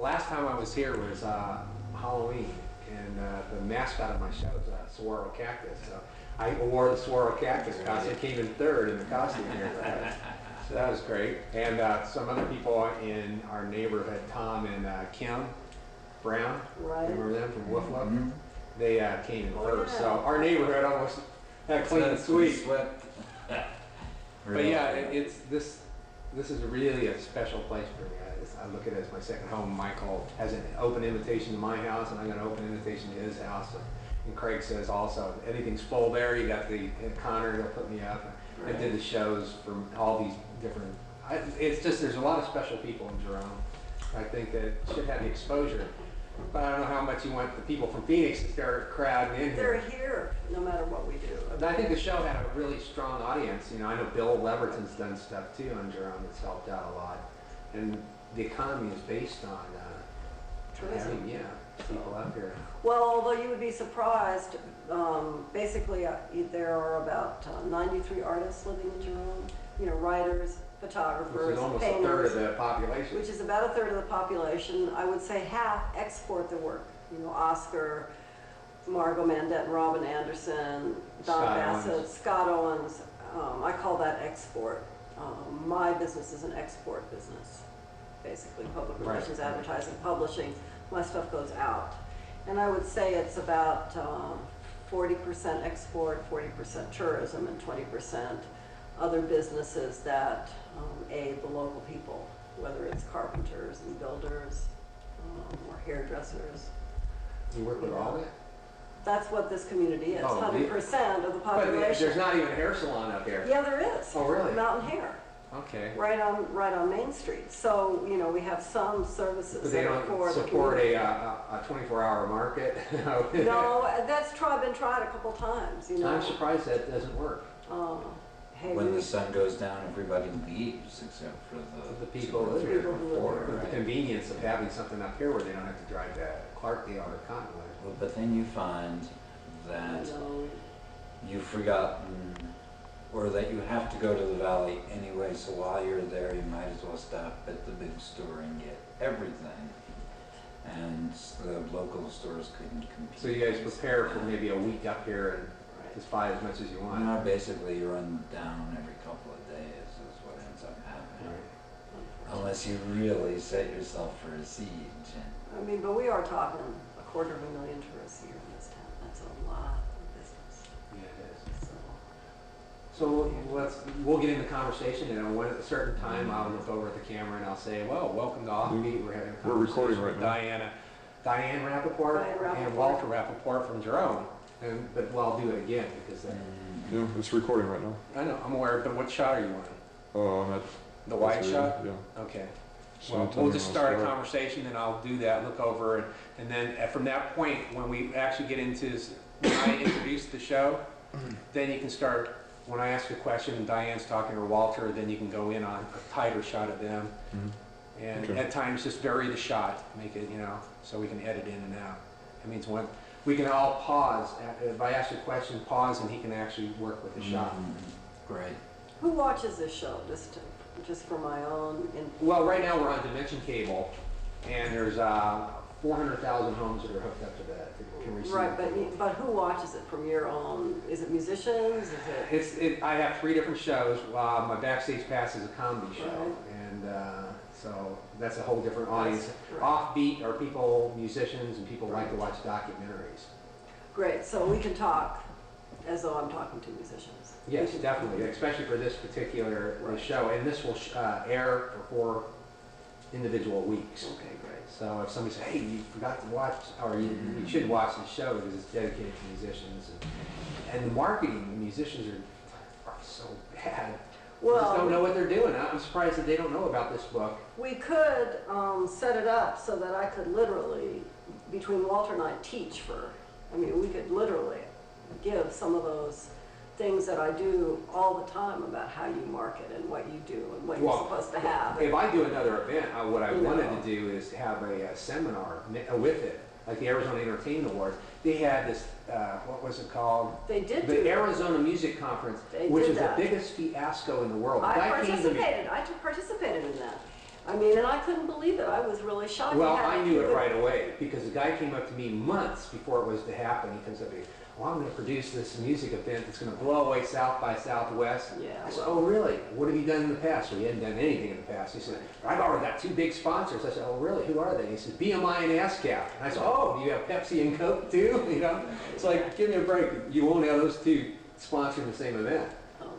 last time I was here was Halloween, and the mascot of my show is Saguaro Cactus. So I wore the Saguaro Cactus costume, came in third in the costume here. So that was great. And some other people in our neighborhood, Tom and Kim Brown, remember them from Woof Woof? Mm-hmm. They came in first. So our neighborhood almost had clean and sweep. But yeah, it's this is really a special place for me. I look at it as my second home. Michael has an open invitation to my house, and I got an open invitation to his house. And Craig says also, anything's full there. You got the Connor, they'll put me up. I did the shows from all these different. It's just there's a lot of special people in Jerome. I think that should have the exposure. But I don't know how much you want the people from Phoenix to start crowding in here. They're here no matter what we do. I think the show had a really strong audience. You know, I know Bill Leverton's done stuff too on Jerome that's helped out a lot. And the economy is based on having, people up here. Well, although you would be surprised, basically there are about 93 artists living in Jerome. You know, writers, photographers, which is almost painters, a third of the population. Which is about a third of the population. I would say half export their work. You know, Oscar, Margot Mandette, and Robin Anderson, Don Bassett, Scott Owens. I call that export. My business is an export business, basically public relations, advertising, publishing. My stuff goes out. And I would say it's about 40% export, 40% tourism, and 20% other businesses that aid the local people, whether it's carpenters and builders or hairdressers. You work with all of it? That's what this community is, 100% of the population. But there's not even a hair salon up here. Yeah, there is. Oh, really? Mountain Hair. Okay. Right on Main Street. So, you know, we have some services. But they don't support a 24-hour market? No, that's been tried a couple times. You know. I'm surprised that doesn't work. When the sun goes down, everybody leaves except for the people who live here. The convenience of having something up here where they don't have to drive to Clarkdale or Cottonwood. Well, but then you find that you've forgotten, or that you have to go to the valley anyway, so while you're there, you might as well stop at the big store and get everything. And the local stores couldn't compete. So you guys prepare for maybe a week up here and just buy as much as you want? No, basically you run down every couple of days is what ends up happening. Right. Unless you really set yourself for a siege. I mean, but we are talking 250,000 tourists here in this town. That's a lot of business. Yeah, it is. So we'll get into conversation, and at a certain time I'll look over at the camera and I'll say, well, welcome to Offbeat. We're having a conversation recording right with now. Diane Rapaport and Walter Rapaport from Jerome. But I'll do it again because yeah, it's recording right now. I know, I'm aware, but what shot are you on? I'm at the wide shot? Yeah. Okay. Well, we'll just start a conversation, and I'll do that, look over, and then from that point, when we actually get into, when I introduce the show, then you can start, when I ask a question and Diane's talking or Walter, then you can go in on a tighter shot of them. And at times just vary the shot, make it, so we can edit in and out. It means we can all pause. If I ask a question, pause, and he can actually work with the shot. Great. Who watches this show? Just for my own. Well, right now we're on Dimension Cable, and there's 400,000 homes that are hooked up to that. Can receive but who watches it from your own? Is it musicians? Is it? I have 3 different shows. My Backstage Pass is a comedy show, and so that's a whole different audience. Offbeat are people, musicians, and people like to watch documentaries. Great. So we can talk as though I'm talking to musicians. Yes, definitely, especially for this particular show. And this will air for 4 individual weeks. Okay, great. So if somebody says, hey, you forgot to watch, or you should watch the show because it's dedicated to musicians. And the marketing, the musicians are so bad. Well, just don't know what they're doing. I'm surprised that they don't know about this book. We could set it up so that I could literally, between Walter and I, teach we could literally give some of those things that I do all the time about how you market and what you do and what you're supposed to have. If I do another event, what I wanted to do is have a seminar with it, like the Arizona Entertainment Awards. They had this, what was it called? They did the Arizona Music Conference, which is the biggest fiasco in the world. I participated in that. I mean, and I couldn't believe it. I was really shocked. Well, He had- I knew it right away because the guy came up to me months before it was to happen. He comes up to me, well, I'm going to produce this music event that's going to blow away South by Southwest. Yeah, I said, well- oh, really? What have you done in the past? Well, he hadn't done anything in the past. He said, I've already got 2 big sponsors. I said, oh, really? Who are they? He said, BMI and ASCAP. And I said, oh, do you have Pepsi and Coke too? You know, it's like, give me a break. You won't have those 2 sponsoring the same event.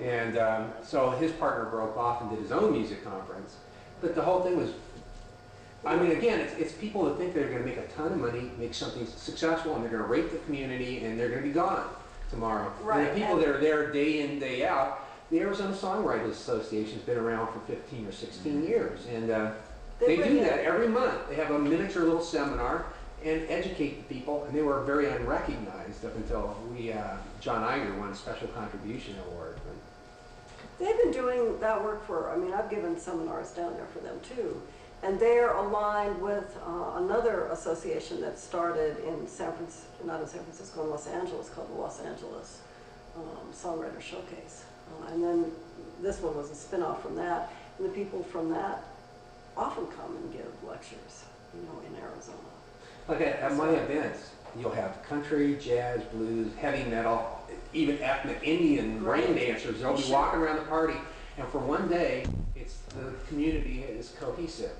And so his partner broke off and did his own music conference. But the whole thing was, I mean, again, it's people that think they're going to make a ton of money, make something successful, and they're going to rape the community, and they're going to be gone tomorrow. Right, And the people that are there day in, day out, the Arizona Songwriters Association has been around for 15 or 16 years, and they bring do in- that every month. They have a miniature little seminar and educate the people, and they were very unrecognized up until John Iger won a Special Contribution Award. They've been doing that work for, I mean, I've given seminars down there for them too. And they're aligned with another association that started in not in San Francisco, in Los Angeles, called the Los Angeles Songwriter Showcase. And then this one was a spin-off from that. And the people from that often come and give lectures, you know, in Arizona. Like at my events, you'll have country, jazz, blues, heavy metal, even ethnic Indian rain dancers. They'll be walking around the party, and for one day, it's the community is cohesive.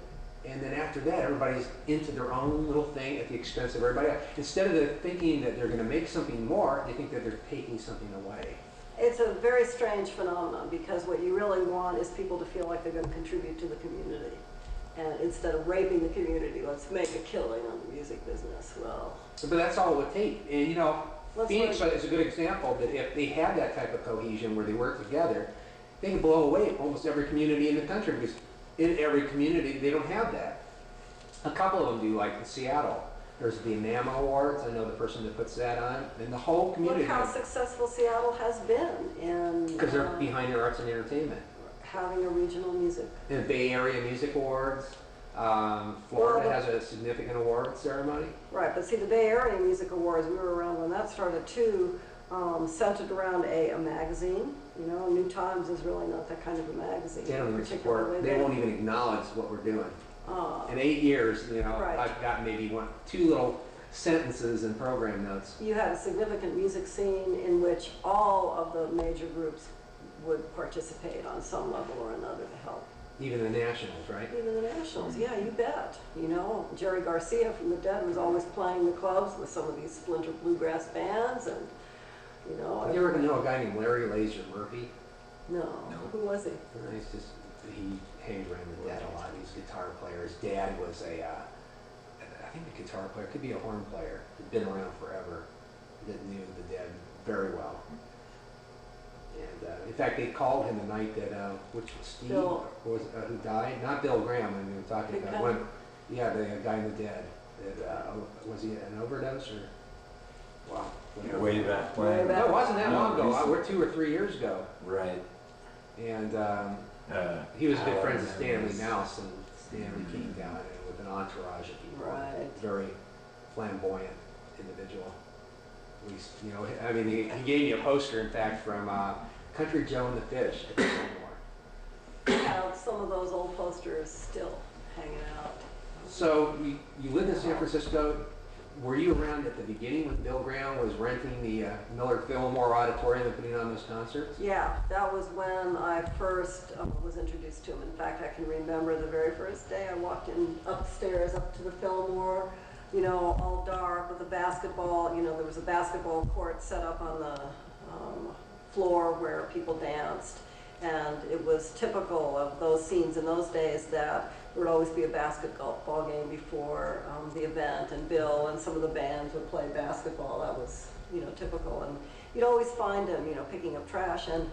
And then after that, everybody's into their own little thing at the expense of everybody else. Instead of thinking that they're going to make something more, they think that they're taking something away. It's a very strange phenomenon because what you really want is people to feel like they're going to contribute to the community. And instead of raping the community, let's make a killing on the music business. Well, But that's all it would take. And you know, Let's Phoenix wait. is a good example that if they had that type of cohesion where they work together, they can blow away almost every community in the country because in every community they don't have that. A couple of them do, like in Seattle. There's the NAMA Awards. I know the person that puts that on. And the whole community, look how successful Seattle has been in because they're behind the arts and entertainment. having a regional music. And Bay Area Music Awards. Florida has a significant award ceremony. Right, but see, the Bay Area Music Awards, we were around when that started too, centered around a magazine. You know, New Times is really not that kind of a magazine. They don't even support, particularly. they won't even acknowledge what we're doing. Uh, In 8 years, you know, Right. I've got maybe 2 little sentences in program notes. You had a significant music scene in which all of the major groups would participate on some level or another to help. Even the Nationals, right? Even the Nationals, yeah, you bet. You know, Jerry Garcia from the Dead was always playing the clubs with some of these splinter bluegrass bands, and you know. You ever know a guy named Larry Laser Murphy? No. No. Who was he? He's just, he hangs around the Dead a lot. He's a guitar player. His dad was I think a guitar player, could be a horn player. He'd been around forever. That knew the Dead very well. And in fact, they called him the night that, which was Steve, Bill. was, who died? Not Bill Graham, I mean, we were talking Big about. Gun? One, yeah, the guy in the Dead. That, was he an overdose or? Wow. whatever. Way back Way when. back. No, it wasn't that No, long ago. recent. We're 2 or 3 years ago. Right. And he was good friends with Stanley Mouse. Mouse, and Stanley came down with an entourage of people. Right. Very flamboyant individual. At least, you know, I mean, he gave me a poster, in fact, from Country Joe and the Fish at the Fillmore. I have some of those old posters still hanging out. So you lived in San Francisco. Were you around at the beginning when Bill Graham was renting the Miller Fillmore Auditorium and putting on those concerts? Yeah, that was when I first was introduced to him. In fact, I can remember the very first day I walked in upstairs up to the Fillmore, you know, all dark with a basketball, you know, there was a basketball court set up on the floor where people danced. And it was typical of those scenes in those days that there would always be a basketball game before the event, and Bill and some of the bands would play basketball. That was, you know, typical. And you'd always find him, you know, picking up trash. And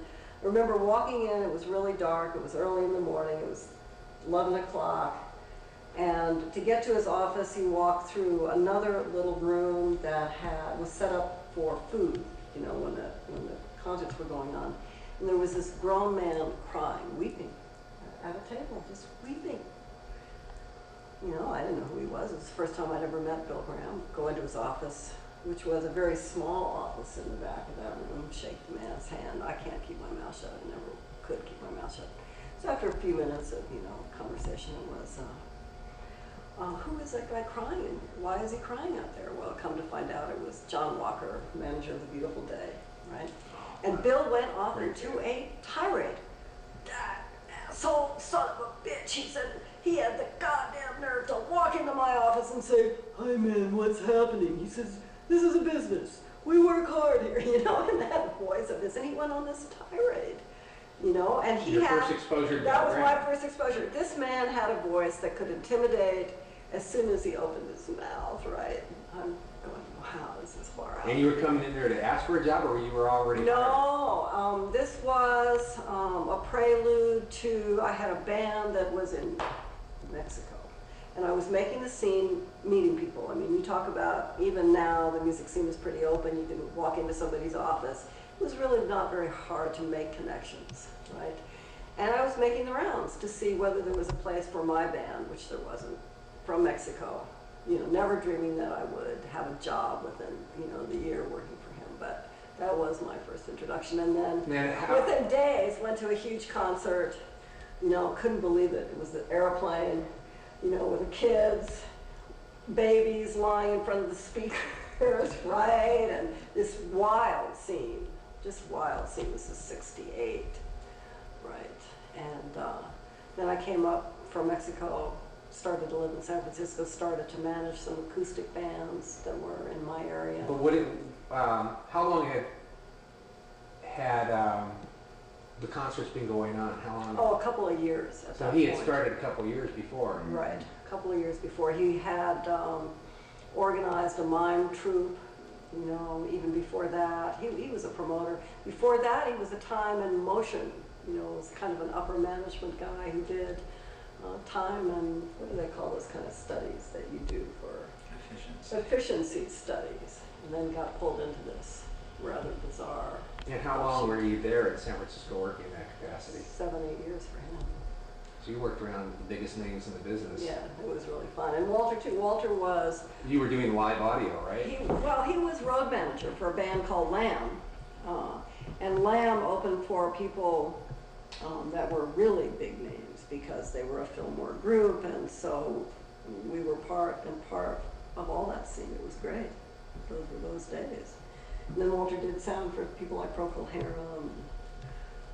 I remember walking in, it was really dark, it was early in the morning, it was 11 o'clock. And to get to his office, he walked through another little room that was set up for food, you know, when the concerts were going on. And there was this grown man crying, weeping at a table, just weeping. You know, I didn't know who he was. It was the first time I'd ever met Bill Graham. Go into his office, which was a very small office in the back of that room, shake the man's hand. I can't keep my mouth shut. I never could keep my mouth shut. So after a few minutes of, conversation, it was, who is that guy crying? Why is he crying out there? Well, come to find out, it was John Walker, manager of The Beautiful Day, right? And Bill went off into a tirade. That asshole son of a bitch, he said, he had the goddamn nerve to walk into my office and say, "Hi man, what's happening?" He says, "This is a business. We work hard here," in that voice of this. And he went on this tirade, and he Your had, first exposure to that was my brand. first exposure. This man had a voice that could intimidate as soon as he opened his mouth, right? I'm going, wow, this is far out. And you were coming in there to ask for a job, or you were already hired? No, this was a prelude to, I had a band that was in Mexico. And I was making the scene, meeting people. I mean, you talk about, even now, the music scene is pretty open. You can walk into somebody's office. It was really not very hard to make connections, right? And I was making the rounds to see whether there was a place for my band, which there wasn't, from Mexico. Never dreaming that I would have a job within, the year working for him. But that was my first introduction. And then within days, went to a huge concert. Couldn't believe it. It was the airplane, with the kids, babies lying in front of the speakers, right? And this wild scene, just wild scene. This is 68, right? And then I came up from Mexico, started to live in San Francisco, started to manage some acoustic bands that were in my area. But how long had the concerts been going on? How long? Oh, a couple of years at that So he had point. started a couple of years before. Right, a couple of years before. He had organized a mime troupe, even before that. He was a promoter. Before that, he was a time and motion, was kind of an upper management guy who did time and, what do they call those kind of studies that you do for? Efficiency studies. And then got pulled into this rather bizarre. And how long were you there in San Francisco working in that capacity? 7, 8 years for him. So you worked around the biggest names in the business. Yeah, it was really fun. And Walter too. Walter was... You were doing live audio, right? He was road manager for a band called Lamb. And Lamb opened for people that were really big names because they were a Fillmore group, and so we were part of all that scene. It was great. Those were those days. And then Walter did sound for people like Procol Harum.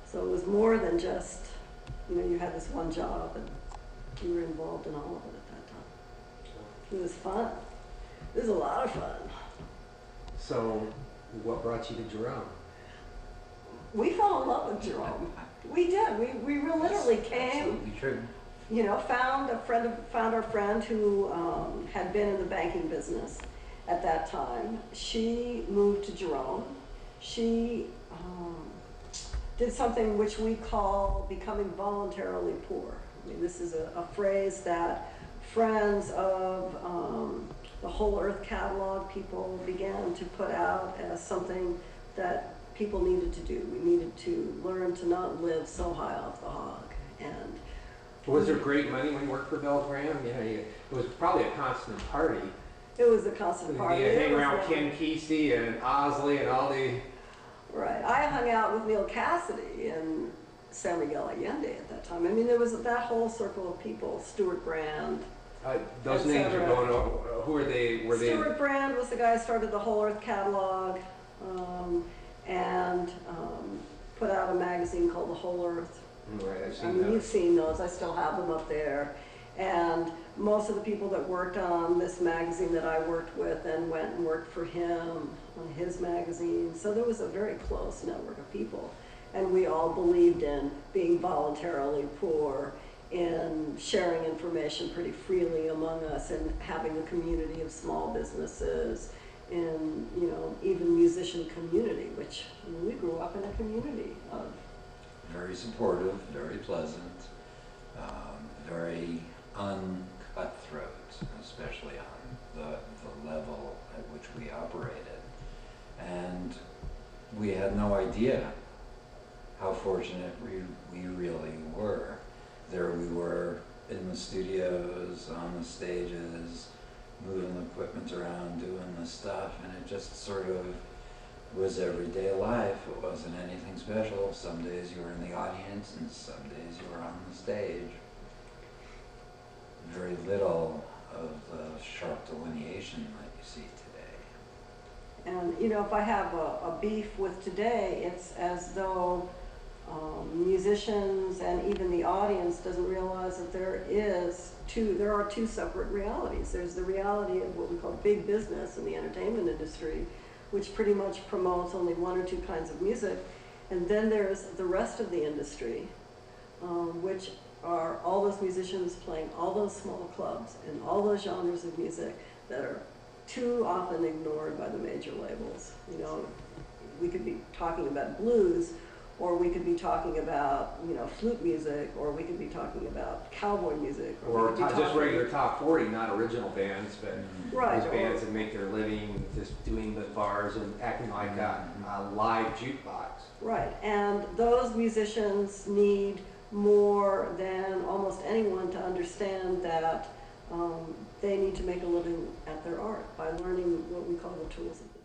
So it was more than just, you had this one job and you were involved in all of it at that time. It was fun. It was a lot of fun. So what brought you to Jerome? We fell in love with Jerome. We did. We literally came, Absolutely true. found our friend who had been in the banking business at that time. She moved to Jerome. She did something which we call becoming voluntarily poor. I mean, this is a phrase that friends of the Whole Earth catalog people began to put out as something that people needed to do. We needed to learn to not live so high off the hog. And Was there great money when you worked for Bill Graham? It was probably a constant party. it was a constant party. You It hang was around with never- Ken Kesey and Osley and all the... Right. I hung out with Neil Cassidy and San Miguel Allende at that time. I mean, there was that whole circle of people. Stuart Brand. those Et names are cetera. going over. Who are they? Were they? Stuart Brand was the guy who started the Whole Earth catalog and put out a magazine called The Whole Earth. Right, I've I seen mean, those. you've seen those. I still have them up there. And most of the people that worked on this magazine that I worked with then went and worked for him on his magazine. So there was a very close network of people. And we all believed in being voluntarily poor, in sharing information pretty freely among us, and having a community of small businesses, in, even musician community, which we grew up in a community of. Very supportive, very pleasant, very uncutthroat, especially on the level at which we operated. And we had no idea how fortunate we really were. There we were in the studios, on the stages, moving the equipment around, doing the stuff, and it just sort of was everyday life. It wasn't anything special. Some days you were in the audience and some days you were on the stage. Very little of the sharp delineation that you see today. And, you know, if I have a beef with today, it's as though musicians and even the audience doesn't realize that there are two separate realities. There's the reality of what we call big business in the entertainment industry, which pretty much promotes only one or two kinds of music. And then there's the rest of the industry, which are all those musicians playing all those small clubs and all those genres of music that are too often ignored by the major labels. You know, we could be talking about blues, or we could be talking about, you know, flute music, or we could be talking about cowboy music, or just regular top 40, not original bands, but right, those bands that make their living just doing the bars and acting like a live jukebox. Right, and those musicians need more than almost anyone to understand that they need to make a living at their art by learning what we call the tools of business.